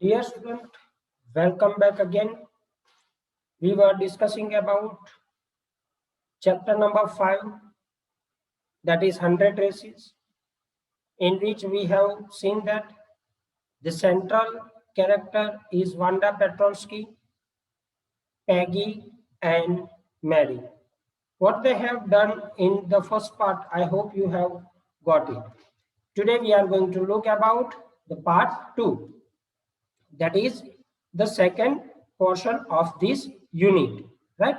Dear student, welcome back again. We were discussing about chapter number 5, that is 100 races, in which we have seen that the central character is Wanda Petronsky, Peggy, and Mary. What they have done in the first part, I hope you have got it. Today we are going to look about the part 2, that is the second portion of this unit, right?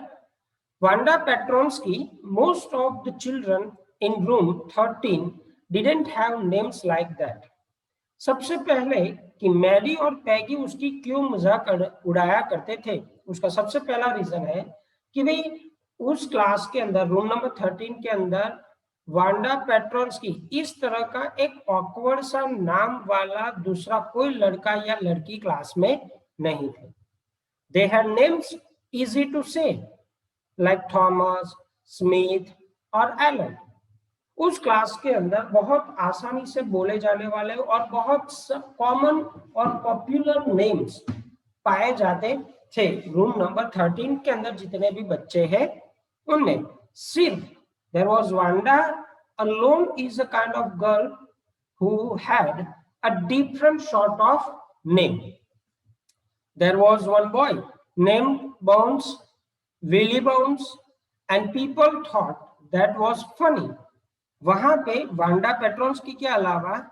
Wanda Petronsky, most of the children in room 13 didn't have names like that. सबसे पहले कि Mary और पैगी उसकी क्यों मजाक उड़ाया करते थे, उसका सबसे पहला रीजन है कि भाई उस क्लास के अंदर रूम नंबर 13 के अंदर वांडा पेट्रोन्स्की इस तरह का एक ऑकवर्ड सा नाम वाला दूसरा कोई लड़का या लड़की क्लास में नहीं थे. They had names easy to say like Thomas, Smith और Alan. उस क्लास के अंदर बहुत आसानी से बोले जाने वाले और बहुत कॉमन और पॉपुलर नेम्स पाए जाते थे रूम नंबर 13 के अंदर जितने भी बच्चे हैं उनमें. सिर्फ there was Wanda alone is a kind of girl who had a different sort of name. There was one boy named Bones, Willie Bones, and people thought that was funny. वहां पे वांडा पेट्रोन्स्की के अलावा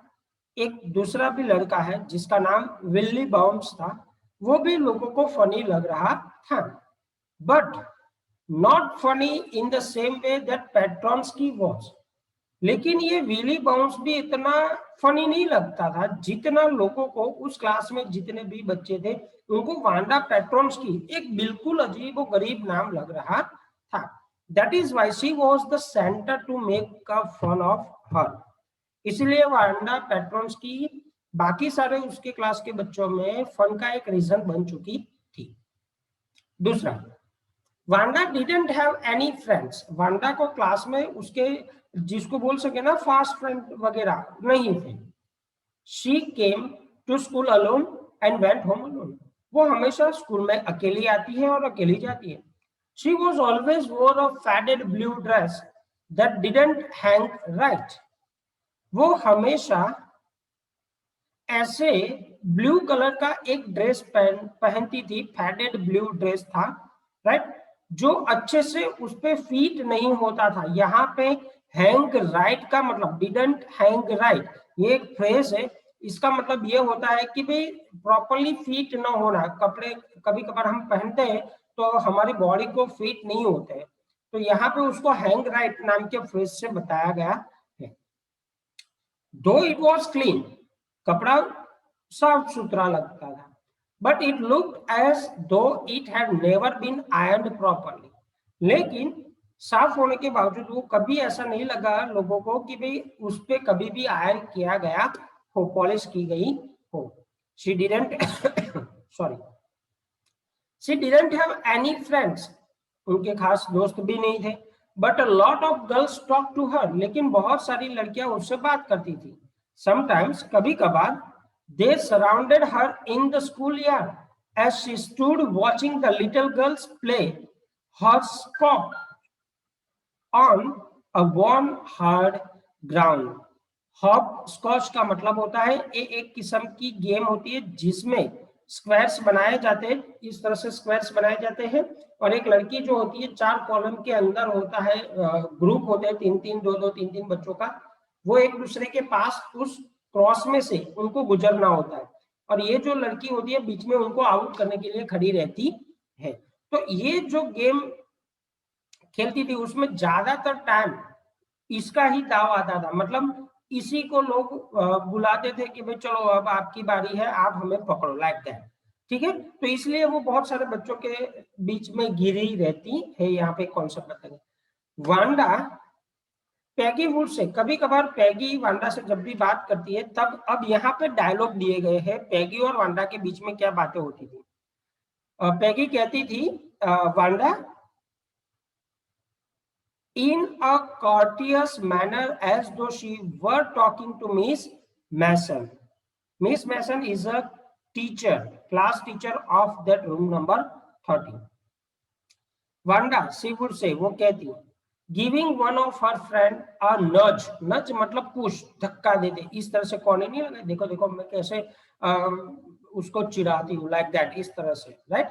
एक दूसरा भी लड़का है जिसका नाम विल्ली बाउंस था, वो भी लोगों को फनी लग रहा था, but not funny in the same way that Petronski was. लेकिन ये विली बाउंस भी इतना फनी नहीं लगता था जितना लोगों को उस क्लास में जितने भी बच्चे थे उनको वांडा पेट्रोन्स्की एक बिल्कुल अजीब और गरीब नाम लग रहा था. That is why she was the center to make a fun of her. इसलिए वांडा पेट्रोन्स्की बाकी सारे उसके क्लास के बच्चों में फन का एक रीजन बन चुकी थी. दूसरा, Wanda didn't have any friends. Wanda को क्लास में उसके जिसको बोल सके ना फास्ट फ्रेंड वगैरह नहीं थे. She came to school alone and went home alone. वो हमेशा स्कूल में अकेली आती है और अकेली जाती है. She was always wore a faded blue dress that didn't hang right. वो हमेशा ऐसे ब्लू कलर का एक ड्रेस पहनती थी, फैडेड ब्लू ड्रेस था, राइट, जो अच्छे से उस पे फिट नहीं होता था. यहाँ पे हैंग राइट का मतलब डिडंट हैंग राइट, ये एक फ्रेज है. इसका मतलब ये होता है कि भाई प्रॉपरली फिट ना होना. कपड़े कभी कभार हम पहनते हैं तो हमारी बॉडी को फिट नहीं होते हैं, तो यहाँ पे उसको हैंग राइट नाम के फ्रेज से बताया गया है. दो इट वॉज क्लीन, कपड़ा साफ सुथरा लगता था, but it looked as though it had never been ironed properly. लेकिन साफ होने के बावजूद वो कभी ऐसा नहीं लगा लोगों को कि भाई उस पे कभी भी आयरन किया गया हो, पॉलिश की गई हो. She didn't sorry She didn't have any friends. उनके खास दोस्त भी नहीं थे. But a lot of girls talked to her. लेकिन बहुत सारी लड़कियां उससे बात करती थी. Sometimes, कभी कभार, they surrounded her in the schoolyard as she stood watching the little girls play hopscotch on a worn hard ground. Hopscotch का मतलब होता है एक किस्म की गेम होती है जिसमें स्क्वायर्स बनाए जाते हैं. इस तरह से स्क्वायर्स बनाए जाते हैं और एक लड़की जो होती है 4 कॉलम के अंदर होता है, ग्रुप होते हैं 3-3 2-2 3-3 बच्चों का. वो एक दूसरे के पास उस क्रॉस में से उनको गुजरना होता है और ये जो लड़की होती है बीच में उनको आउट करने के लिए खड़ी रहती है. तो ये जो गेम खेलती थी उसमें ज्यादातर टाइम इसका ही दाव आता था. मतलब इसी को लोग बुलाते थे कि भाई चलो अब आपकी बारी है, आप हमें पकड़ो, लाइक दैट. ठीक है, तो इसलिए वो बहुत सारे बच्चों के बीच में गिरी रहती है. यहाँ पे कॉन्सेप्ट बताएंगे. वांडा पैगी वुड से, कभी कभार पैगी वांडा से जब भी बात करती है तब अब यहाँ पे डायलॉग दिए गए हैं पैगी और वांडा के बीच में क्या बातें होती थी. पैगी कहती थी Wanda in a courteous manner as though she were talking to Miss Mason. Miss Mason is a teacher, class teacher of that room number 13. Wanda, she would say, वो कहती है, giving one of her friend a nudge, nudge मतलब push, धक्का दे दे, इस तरह से कौन नहीं लगा, देखो देखो मैं कैसे उसको चिढ़ाती हूँ, लाइक दैट, इस तरह से, right.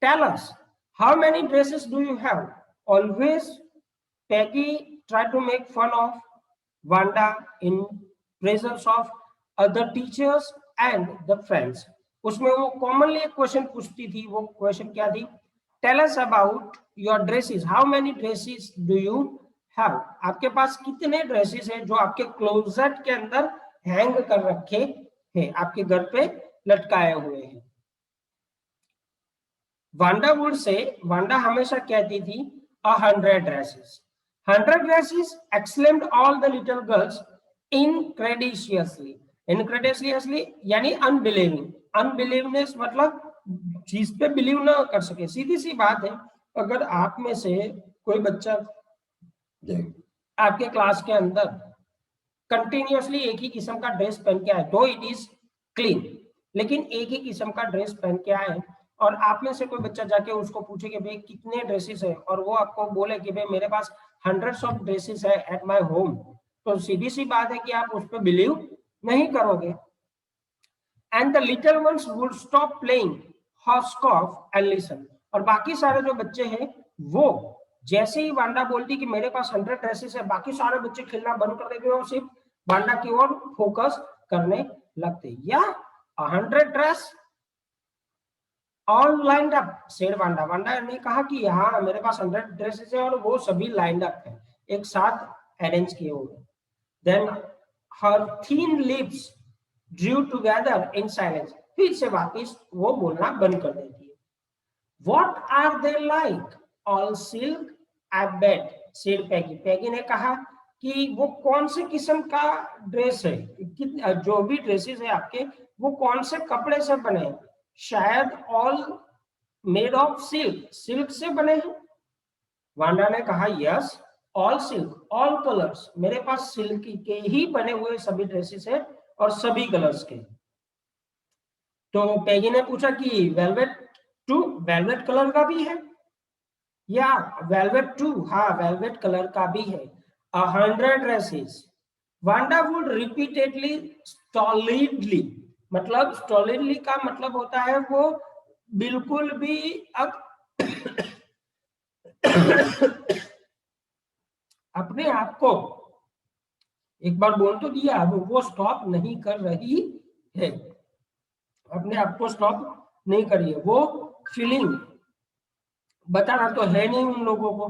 Tell us how many dresses do you have. Always Peggy tried to make fun of Wanda in presence of other teachers and the friends. उसमें वो कॉमनली एक क्वेश्चन पूछती थी. वो क्वेश्चन क्या थी? Tell us about your dresses. How many dresses do you have. आपके पास कितने ड्रेसेस हैं जो आपके क्लोजेट के अंदर हैंग कर रखे हैं, आपके घर पे लटकाए हुए हैं. वांडा वुड से, वांडा हमेशा कहती थी 100 dresses. 100 dresses, exclaimed all the little girls incredulously. Incredulously यानी unbelieving. Unbelievingness मतलब चीज पे बिलीव ना कर सके. सीधी सी बात है, अगर आप में से कोई बच्चा आपके क्लास के अंदर कंटिन्यूअसली एक ही किस्म का ड्रेस पहन के आए, दो इट इज क्लीन, लेकिन एक ही किस्म का ड्रेस पहन के आए, और आप में से कोई बच्चा जाके उसको पूछे कि भाई कितने ड्रेसेस है, और वो आपको बोले कि भाई मेरे पास hundreds of dresses है at my home, तो सीधी सी बात है कि आप उस पर बिलीव नहीं करोगे. And the little ones would stop playing hopscotch and listen. और बाकी सारे जो बच्चे हैं वो जैसे ही वांडा बोलती कि मेरे पास 100 ड्रेसेस है, बाकी सारे बच्चे खेलना बंद कर देते और सिर्फ वांडा की ओर फोकस करने लगते. या 100 dress all lined up, said Wanda. Wanda ने कहा कि हाँ मेरे पास 100 ड्रेसेस है और वो सभी लाइंड अप है, एक साथ अरेंज किए हुए. Then her thin lips drew together in silence. फिर से वापस वो बोलना बंद कर देती है. What are they like? All silk I bet, said Peggy. Peggy ने कहा कि वो कौन से किस्म का ड्रेस है, जो भी ड्रेसेस है आपके वो कौन से कपड़े से बने हैं. शायद all made of silk, silk से बने हैं. वांडा ने कहा yes all silk all colours, मेरे पास सिल्क के ही बने हुए सभी ड्रेसेस है और सभी कलर्स के. तो पैगी ने पूछा कि वेलवेट टू, वेलवेट कलर का भी है? या वेलवेट टू, हाँ वेलवेट कलर का भी है. 100 ड्रेसेस. वांडा वुड रिपीटेडली स्टॉलिडली, मतलब स्टॉलिडली का मतलब होता है वो बिल्कुल भी अब अपने आप को, एक बार बोल तो दिया, अब वो स्टॉप नहीं कर रही है, अपने आप को स्टॉप नहीं करिए. वो फीलिंग बताना तो है नहीं उन लोगों को,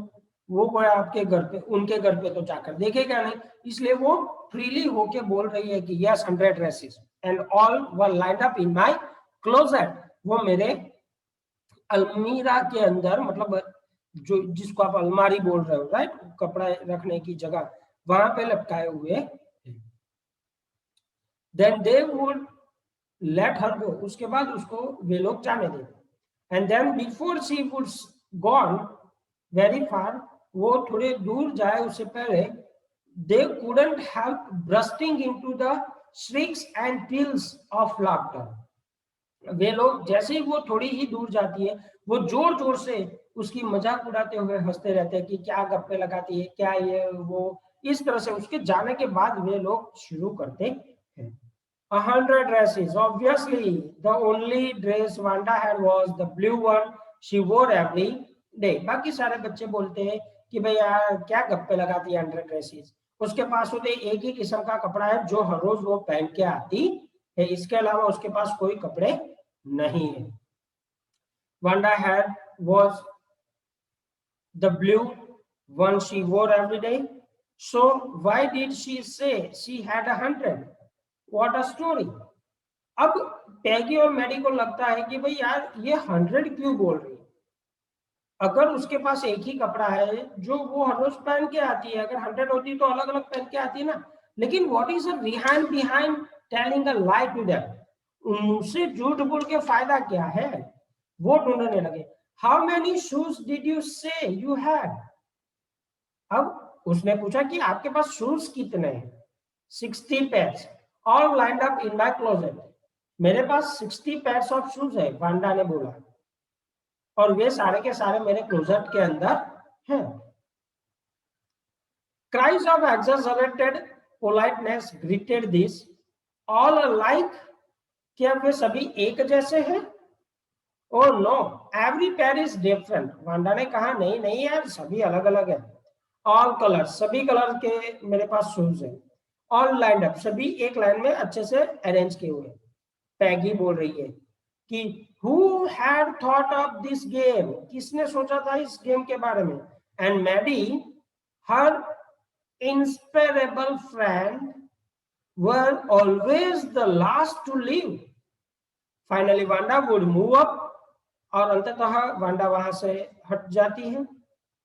वो कोई आपके घर पे, उनके घर पे तो जाकर देखेगा नहीं, इसलिए वो फ्रीली होके बोल रही है कि yes 100 dresses and all were lined up in my closet. वो मेरे अलमीरा के अंदर, मतलब जो जिसको आप अलमारी बोल रहे हो, राइट, कपड़ा रखने की जगह, वहां पे लटकाए हुए. Then they would let her go, उसके बाद उसको वे लोग जाने देते. And then before she would gone very far, वो थोड़े दूर जाए उससे पहले, they couldn't help bursting into the shrieks and peals of laughter. वे लोग जैसे ही वो थोड़ी ही दूर जाती है, वो जोर जोर से उसकी मजाक उड़ाते हुए हंसते रहते हैं कि क्या गप्पे लगाती है, क्या ये वो, इस तरह से. उसके जाने के बाद वे लोग शुरू करते हैं. 100 dresses. Obviously, the only dress Wanda had was the blue one she wore every day. बाकी सारे बच्चे बोलते हैं कि भैया क्या गप्पे लगाती है 100 ड्रेसेस, उसके पास होते एक ही किस्म का कपड़ा है जो हर रोज वो पहन के आती है, इसके अलावा उसके पास कोई कपड़े नहीं है. Wanda had was the blue one she wore every day. So why did she say she had 100? What a story. अब पैगी और मैडी को लगता है कि भाई यार ये 100 क्यों बोल रही है, अगर उसके पास एक ही कपड़ा है जो वो हर रोज पहन के आती है, अगर 100 होती तो अलग अलग पहन के आती है ना. लेकिन what is behind telling a lie to them, उनसे झूठ बोल के फायदा क्या है, वो ढूंढने लगे. How many shoes did you से यू हैड? अब उसने पूछा कि आपके पास शूज कितने हैं? 60 pairs all lined up in my closet, मेरे पास 60 पैर्स ऑफ शूज है, वांडा ने बोला, और वे सारे के सारे मेरे क्लोजेट के अंदर हैं। Cries of exaggerated politeness greeted this, all alike, क्या वे सभी एक जैसे हैं? Oh no, every pair is different. Wanda ने कहा नहीं नहीं यार, सभी अलग अलग है। All colors, सभी कलर के मेरे पास शूज है। All lined up, सभी एक लाइन में अच्छे से अरेंज किए हुए। पैगी बोल रही है कि who had thought of this game, किसने सोचा था इस गेम के बारे में? And Maddie, her inseparable friend, were always the last to leave. Finally, Wanda would move up, और अंततः वांडा वहां से हट जाती है।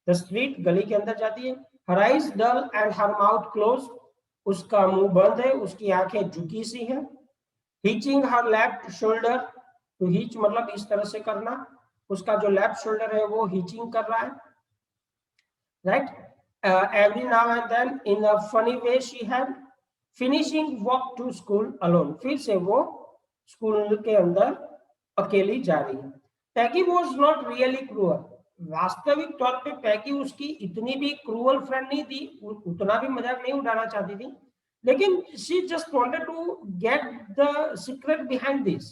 द स्ट्रीट, गली के अंदर जाती है। Her eyes dull and her mouth close, उसका मुंह बंद है, उसकी आंखें झुकी सी हैं। हीचिंग हर लेफ्ट शोल्डर, तो हीच मतलब इस तरह से करना, उसका जो लेफ्ट शोल्डर है वो हीचिंग कर रहा है, right. Every now and then in a funny way she had finishing walk to school alone, फिर से वो स्कूल के अंदर अकेली जा रही है। पैगी वॉज नॉट रियली क्रूअल, वास्तविक तौर पे पैगी उसकी इतनी भी क्रूअल फ्रेंड नहीं थी, उतना भी मजाक नहीं उड़ाना चाहती थी, लेकिन she just wanted to get the secret behind this.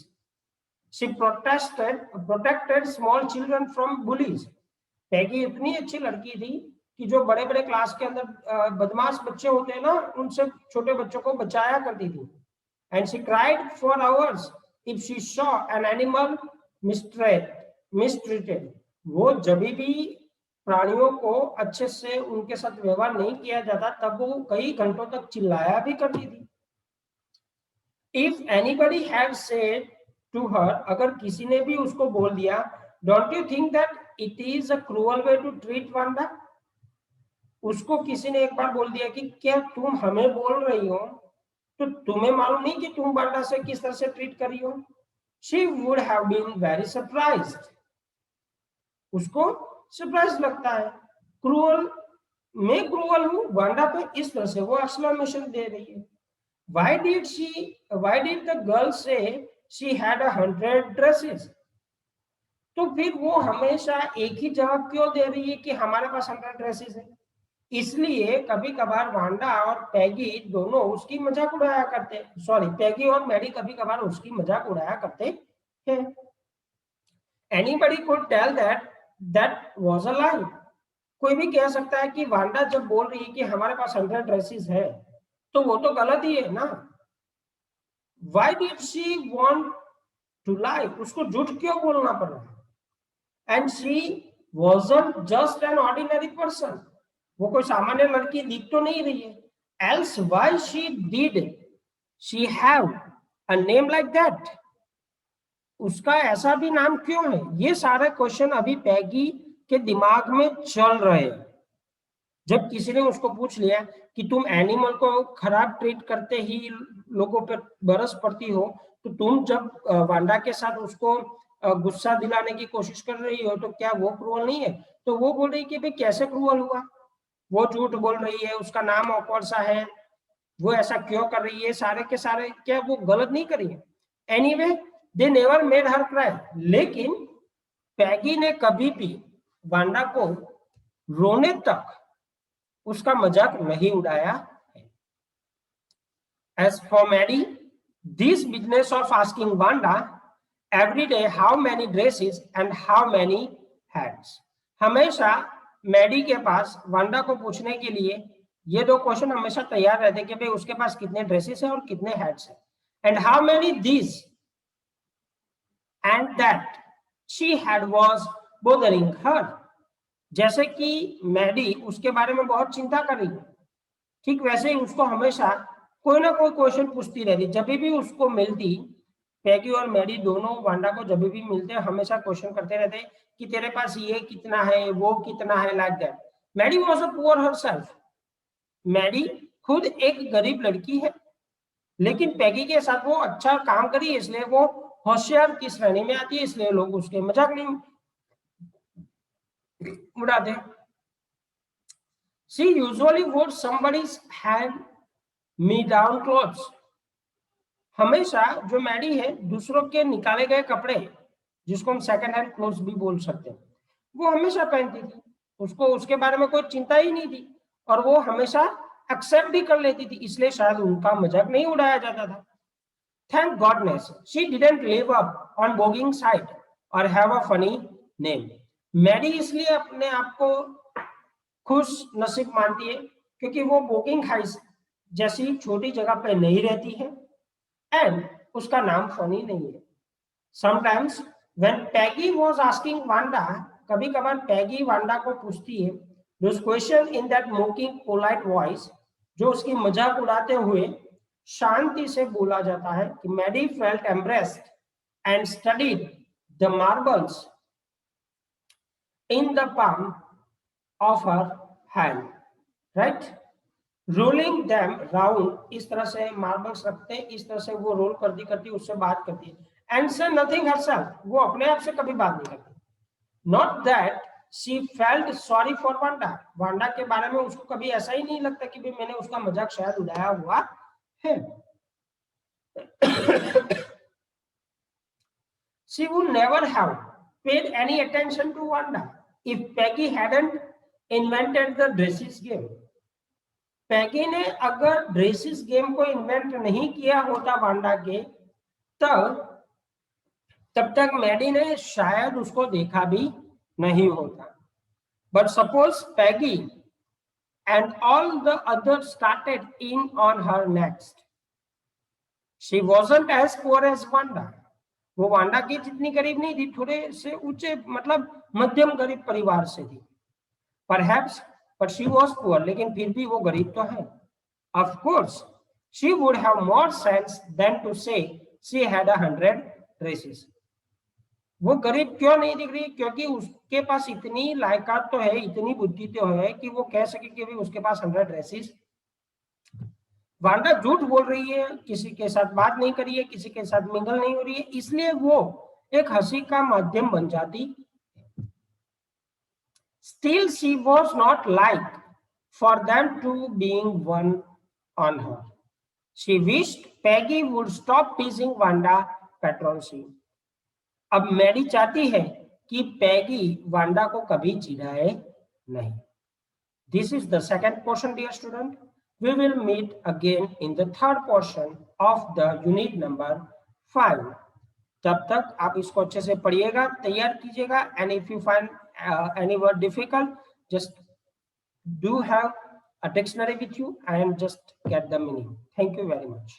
She protected small children from bullies. पैगी इतनी अच्छी लड़की थी कि जो बड़े बड़े क्लास के अंदर बदमाश बच्चे होते हैं ना, उनसे छोटे बच्चों को बचाया करती थी। And she cried for hours if she saw an animal mistreated. वो जब भी प्राणियों को अच्छे से उनके साथ व्यवहार नहीं किया जाता, तब वो कई घंटों तक चिल्लाया भी करती थी। If anybody had said to her, अगर किसी ने भी उसको बोल दिया, don't you think that it is a cruel way to treat Wanda? उसको किसी ने एक बार बोल दिया कि क्या तुम हमें बोल रही हो, तो तुम्हें मालूम नहीं कि तुम वांडा से किस तरह से ट्रीट करी हो? She would have been very surprised. उसको सरप्राइज लगता है। क्रूअल, मैं क्रूअल हूं वांडा पे, इस तरह से वो एक्सक्लेमेशन दे रही है। why did the girl say she had 100 dresses? तो फिर वो हमेशा एक ही जवाब क्यों दे रही है कि हमारे पास 100 ड्रेसेस है? इसलिए कभी कभार वांडा और पैगी दोनों उसकी मजाक उड़ाया करते, सॉरी पैगी और मैडी कभी कभार उसकी मजाक उड़ाया करते हैं। Anybody could tell that was a lie. कोई भी कह सकता है कि वांडा जब बोल रही है कि हमारे पास 100 ड्रेसेस है, तो वो तो गलत ही है ना। Why did she want to lie? उसको झूठ क्यों बोलना पड़ रहा है? And she wasn't just an ordinary person. वो कोई सामान्य लड़की दिख तो नहीं रही है। Else why did she have a name like that? उसका ऐसा भी नाम क्यों है? ये सारे क्वेश्चन अभी पैगी के दिमाग में चल रहे हैं। जब किसी ने उसको पूछ लिया कि तुम एनिमल को खराब ट्रीट करते ही लोगों पर बरस पड़ती हो, तो तुम जब वांडा के साथ उसको गुस्सा दिलाने की कोशिश कर रही हो, तो क्या वो क्रूअल नहीं है? तो वो बोल रही कि भाई कैसे क्रूअल हुआ? वो झूठ बोल रही है, उसका नाम ऑकवर्ड सा है, वो ऐसा क्यों कर रही है? सारे के सारे क्या वो गलत नहीं करी है? Anyway they never made her cry, लेकिन पैगी ने कभी भी वांडा को रोने तक उसका मजाक नहीं उड़ाया है। As for Maddie, this business of asking Wanda every day how many dresses and how many hats, हमेशा मैडी के पास वांडा को पूछने के लिए ये दो क्वेश्चन हमेशा तैयार रहते कि भाई उसके पास कितने ड्रेसेस है और कितने हैट्स है, and how many this and that she had was bothering her, जैसे कि मैडी उसके बारे में बहुत चिंता कर रही है, ठीक वैसे ही उसको हमेशा कोई ना कोई क्वेश्चन पूछती रहती। जब भी उसको मिलती, पैगी और मैडी दोनों वांडा को जब भी मिलते हमेशा क्वेश्चन करते रहते कि तेरे पास ये कितना है, वो कितना है, like that. Maddie was a poor herself, Maddie खुद एक गरीब लड़की है, लेकिन पैगी के साथ वो अच्छा काम करी, इसलिए वो होशियार की श्रेणी में आती है, इसलिए लोग उसके मजाक नहीं उड़ाते। She usually wore somebody's hand me down clothes. हमेशा जो मैडी है दूसरों के निकाले गए कपड़े, जिसको हम सेकंड हैंड क्लोथ्स भी बोल सकते हैं, वो हमेशा पहनती थी। उसको उसके बारे में कोई चिंता ही नहीं थी और वो हमेशा एक्सेप्ट भी कर लेती थी, इसलिए शायद उनका मजाक नहीं उड़ाया जाता था। Thank goodness she didn't live up on bogging side or have a funny name. Maddie इसलिए अपने आप को खुश नसीब मानती है क्योंकि वो बोगिंग हाइस जैसी छोटी जगह पे नहीं रहती है एंड उसका नाम फनी नहीं है। Sometimes when Peggy was asking Wanda, कभी कभार पैगी वांडा को पूछती है those question in that mocking polite voice, जो उसकी मजाक उड़ाते हुए शांति से बोला जाता है कि Maddie felt embarrassed and studied the marbles in the palm of her hand, right? Rolling them round, इस तरह से मार्बल्स रखते हैं, इस तरह से वो रोल करती करती उससे बात करती है। एंड से नथिंग हरसेल्फ, वो अपने आप से कभी बात नहीं करती। Not that she felt sorry for Wanda, Wanda के बारे में उसको कभी ऐसा ही नहीं लगता कि भाई मैंने उसका मजाक शायद उड़ाया हुआ है। She would never have paid any attention to Wanda if Peggy hadn't invented the dresses game. पैगी ने अगर ड्रेसिस गेम को इन्वेंट नहीं किया होता वांडा के, तब तक मैडी ने शायद उसको देखा भी नहीं होता। But suppose Peggy and all the others started in on her next, she wasn't as poor as Wanda, वो वांडा की जितनी गरीब नहीं थी, थोड़े से ऊंचे मतलब मध्यम गरीब परिवार से थी। Perhaps but she was poor, लेकिन फिर भी वो गरीब तो है। Of course, she would have more sense than to say she had 100 dresses. वो गरीब क्यों नहीं दिख रही? क्योंकि उसके पास इतनी लायकात तो है, इतनी बुद्धि तो है कि वो कह सके कि भी उसके पास 100 ड्रेसेस। वांडा झूठ बोल रही है, किसी के साथ बात नहीं करी है, किसी के साथ मिंगल नहीं हो रही है, इसलिए वो एक हंसी का माध्यम बन जाती। Still, she was not like for them to being one on her. She wished Peggy would stop teasing Wanda Petronsi. अब मैडी चाहती है कि पैगी वांडा को कभी चिढ़ाए नहीं। This is the second portion, dear student. We will meet again in the third portion of the unit number 5. तब तक आप इसको अच्छे से पढ़िएगा, तैयार कीजिएगा, and if you find any word difficult, just do have a dictionary with you and just get the meaning. Thank you very much.